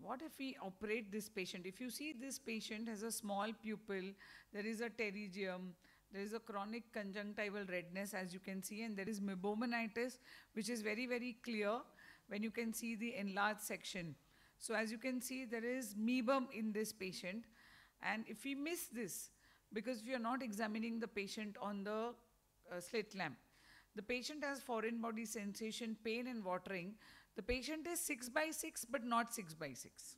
what if we operate this patient? If you see this patient has a small pupil, there is a pterygium, there is a chronic conjunctival redness as you can see, and there is mebominitis, which is very, very clear when you can see the enlarged section. So as you can see, there is mebum in this patient. And if we miss this, because we are not examining the patient on the slit lamp, the patient has foreign body sensation, pain and watering. The patient is 6 by 6 but not 6 by 6.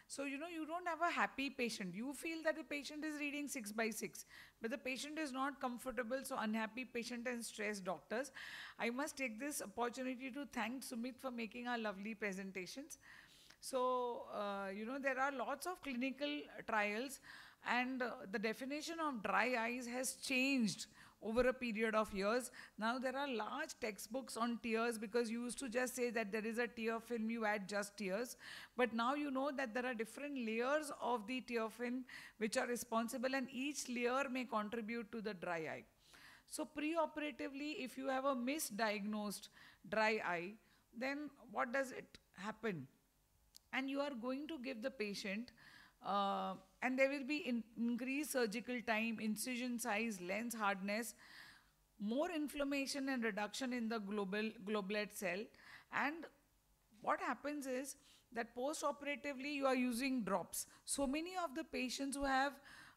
So, you don't have a happy patient. You feel that the patient is reading 6 by 6, but the patient is not comfortable, so unhappy patient and stressed doctors. I must take this opportunity to thank Sumit for making our lovely presentations. So, there are lots of clinical trials, and the definition of dry eyes has changed over a period of years. Now there are large textbooks on tears, because you used to just say that there is a tear film, you add just tears. But now you know that there are different layers of the tear film which are responsible, and each layer may contribute to the dry eye. So pre-operatively, if you have a misdiagnosed dry eye, then what does it happen? And you are going to give the patient and there will be increased surgical time, incision size, lens hardness, more inflammation and reduction in the globulate cell. And what happens is that post-operatively you are using drops. So many of the patients who have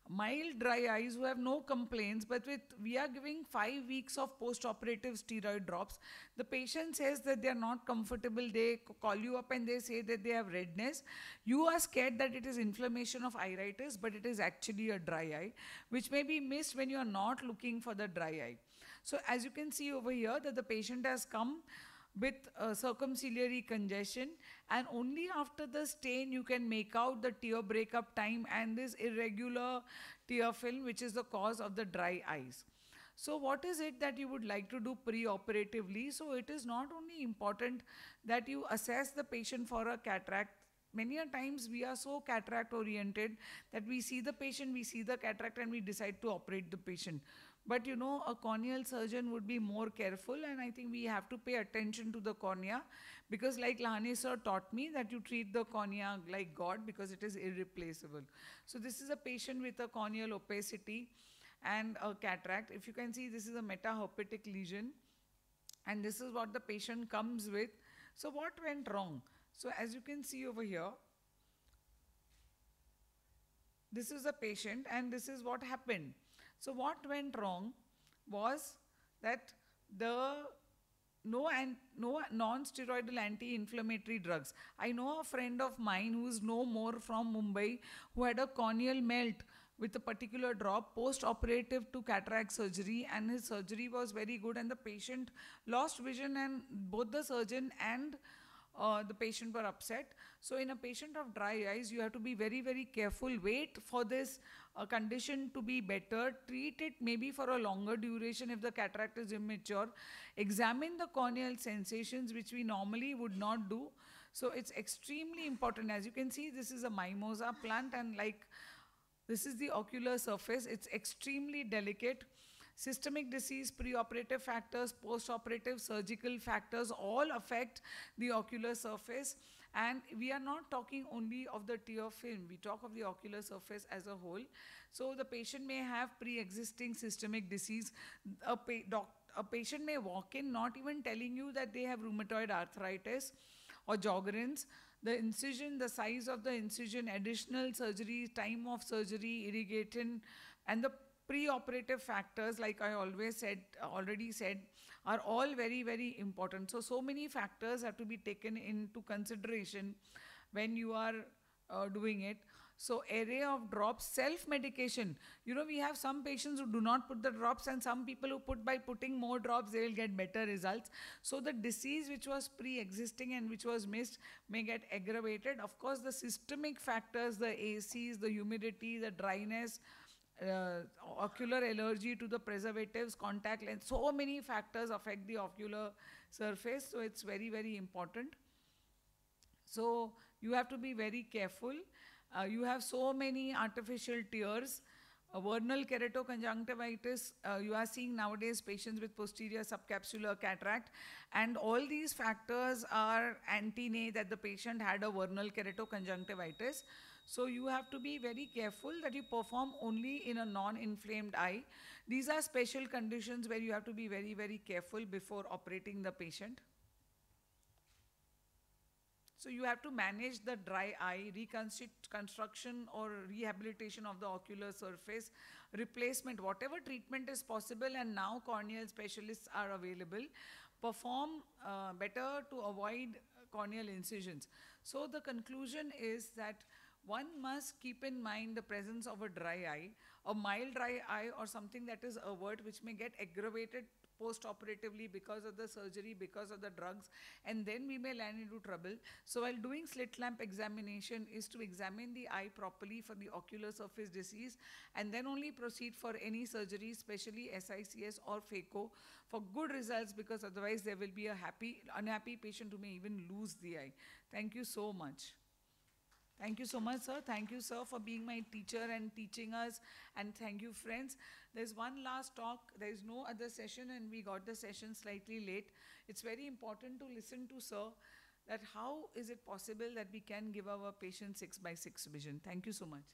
mild dry eyes, who have no complaints, but we are giving 5 weeks of post-operative steroid drops. The patient says that they are not comfortable. They call you up and they say that they have redness. You are scared that it is inflammation of iritis, but it is actually a dry eye, which may be missed when you are not looking for the dry eye. So as you can see over here, that the patient has come with circumciliary congestion, and only after the stain you can make out the tear breakup time and this irregular tear film, which is the cause of the dry eyes. So what is it that you would like to do pre-operatively? So it is not only important that you assess the patient for a cataract. Many a times we are so cataract oriented that we see the patient, we see the cataract, and we decide to operate the patient. But a corneal surgeon would be more careful, and I think we have to pay attention to the cornea, because like Lahane sir taught me, that you treat the cornea like God, because it is irreplaceable. So this is a patient with a corneal opacity and a cataract. If you can see, this is a metaherpetic lesion, and this is what the patient comes with. So what went wrong? So as you can see over here, this is a patient and this is what happened. So what went wrong was that the no non-steroidal anti-inflammatory drugs. I know a friend of mine who is no more from Mumbai, who had a corneal melt with a particular drop post-operative to cataract surgery, and his surgery was very good, and the patient lost vision, and both the surgeon and the patient were upset. So in a patient of dry eyes, you have to be very, very careful. Wait for this condition to be better. Treat it maybe for a longer duration if the cataract is immature. Examine the corneal sensations, which we normally would not do. So it's extremely important. As you can see, this is a mimosa plant, and this is the ocular surface. It's extremely delicate. Systemic disease, preoperative factors, postoperative surgical factors all affect the ocular surface. And we are not talking only of the tear film, we talk of the ocular surface as a whole. So the patient may have pre-existing systemic disease. A patient may walk in not even telling you that they have rheumatoid arthritis or Sjogren's. The incision, the size of the incision, additional surgery, time of surgery, irrigation, and the pre-operative factors, like I already said, are all very, very important. So many factors have to be taken into consideration when you are doing it. So array of drops, self-medication. We have some patients who do not put the drops, and some people who by putting more drops, they will get better results. So the disease which was pre-existing and which was missed may get aggravated. Of course, the systemic factors, the ACs, the humidity, the dryness, ocular allergy to the preservatives, contact lens, so many factors affect the ocular surface. So it's very, very important. So you have to be very careful. You have so many artificial tears. A vernal keratoconjunctivitis, you are seeing nowadays patients with posterior subcapsular cataract, and all these factors are antennae that the patient had a vernal keratoconjunctivitis. So you have to be very careful that you perform only in a non-inflamed eye. These are special conditions where you have to be very, very careful before operating the patient. So you have to manage the dry eye, reconstruction or rehabilitation of the ocular surface, replacement, whatever treatment is possible, and now corneal specialists are available. Perform better to avoid corneal incisions. So the conclusion is that one must keep in mind the presence of a dry eye, a mild dry eye, or something that is overt, which may get aggravated post-operatively because of the surgery, because of the drugs, and then we may land into trouble. So while doing slit lamp examination is to examine the eye properly for the ocular surface disease, and then only proceed for any surgery, especially SICS or phaco, for good results, because otherwise there will be a unhappy patient who may even lose the eye. Thank you so much. Thank you so much, sir. Thank you, sir, for being my teacher and teaching us. And thank you, friends. There's one last talk. There is no other session, and we got the session slightly late. It's very important to listen to, sir, that how is it possible that we can give our patients 6 by 6 vision. Thank you so much.